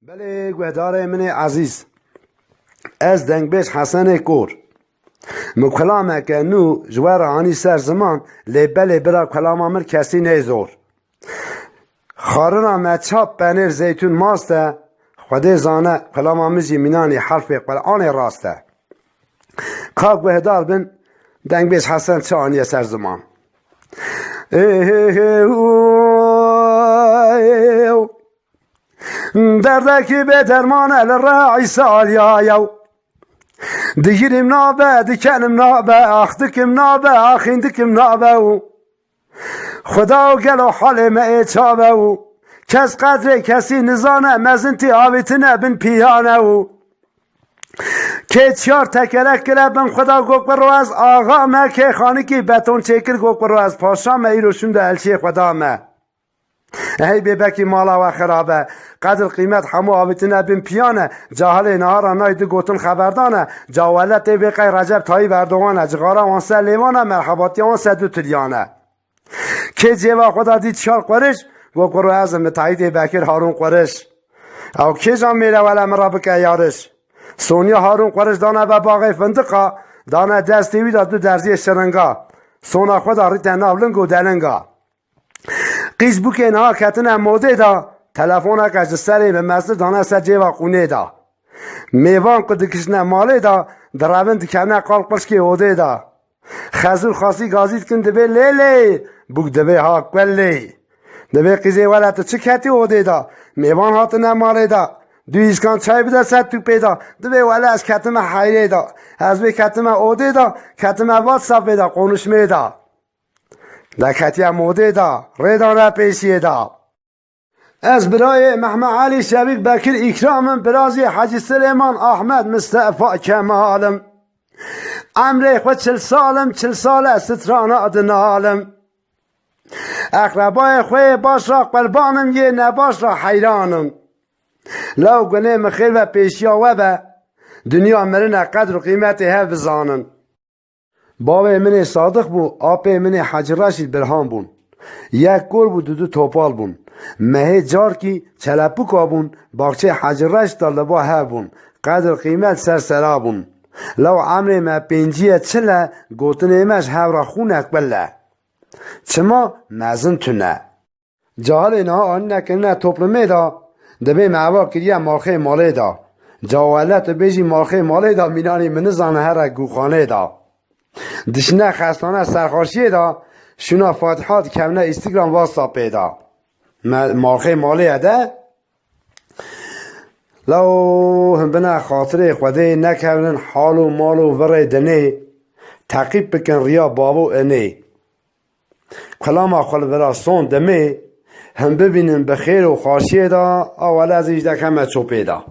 بله گوهدار من عزیز از دنگ بیش حسن کور مکلامه که نو جوار آنی سر زمان لیبله برا کلام آمر کسی نیزور خارنا ما چاپ پنیر زیتون ماسته خوده زانه کلام آمزی منانی حرف قرآن راسته که گوهدار بن دنگ بیش حسن چه آنی سر زمان دردکی به درمان الراعی سالیایو دیگریم نابه دیکنم نابه آختکم نابه آخیندکم نابه خدا و گل و حال ما چابه کس قدر کسی نزانه مزنتی آویتنه بن پیانه که چار تکرک کرده بن خدا گوک برو از آغا ما که خانه کی بتون چکر گوک برو از پاشا ما ای روشون ده الچه خدا ما هی ببکی مالا و خرابه قدر قیمت همو آویتنه بین پیانه جاهل نهارا نایدو گوتن خبردانه جاولت بقی رجب تایی بردوانه جغارا وانسه لیوانه مرحباتی وانسه دو تلیانه که جیوا خدا دید چار قرش گو قرو از متعید بکر هارون قرش او که جا میره ولی مرا بکه یارش سونیا هارون قرش دانه به باغ فندقا دانه دستیوی داد دو درزی شرنگا سونا خدا ریتن ناولنگو دلنگا قیز بو که نها کتن موده دا تلفون کش سری به مسجد دانه سر جیوا خونه دا میوان قد کشنه ماله دا درابن دکنه قال قرش که اوده دا خزور خاصی گازید کن دبه لیلی بوک دبه ها کلی دبه قیزه ولت چه کتی اوده دا میوان هاتنه ماله دا دو ایسکان چای بده سر تو پیدا دبه ولی از کتم حیره دا از به کتم اوده دا کتم واتساپ دا قونش میدا دا کتی موده دا ریدانه پیشیه دا از برای محمد علی شبیق بکر اکرامم برازی حاجی سلیمان احمد مصطفی کمالم عمره خود 40 سالم 40 ساله سترانه ادنالم اقربای خوی باش را قربانم یه نباش را حیرانم لو گنه مخیر و پیشیا و به دنیا مرنه قدر و قیمت هف زانن بابا من صادق بو آپه من حج راشد برهان بون یک گل بو دو توپال بون مهی جار کی چلپوکا بون باقچه حج راشد طلبا ها بون قدر قیمت سر سرا بون لو عمر ما پنجیه چله گوتن ایمش هورا خونک بله چما مزن تونه جاهل اینها آن نکنه توپلمه دا دبه معوا کریه مارخه ماله دا جاولت بیجی مارخه ماله دا مینانی منزانه هر گوخانه دا دشنه خستانه سرخاشیه دا شونا فاتحات کمنه اینستاگرام واتساپ دا مارخه ماله ده لو هم بنا خاطر خوده نکردن حال و مال و وره دنه تعقیب بکن ریا بابو انه کلام خل برا سون دمه هم ببینن بخیر و خاشیه دا اول از ایجده کمه چوپه دا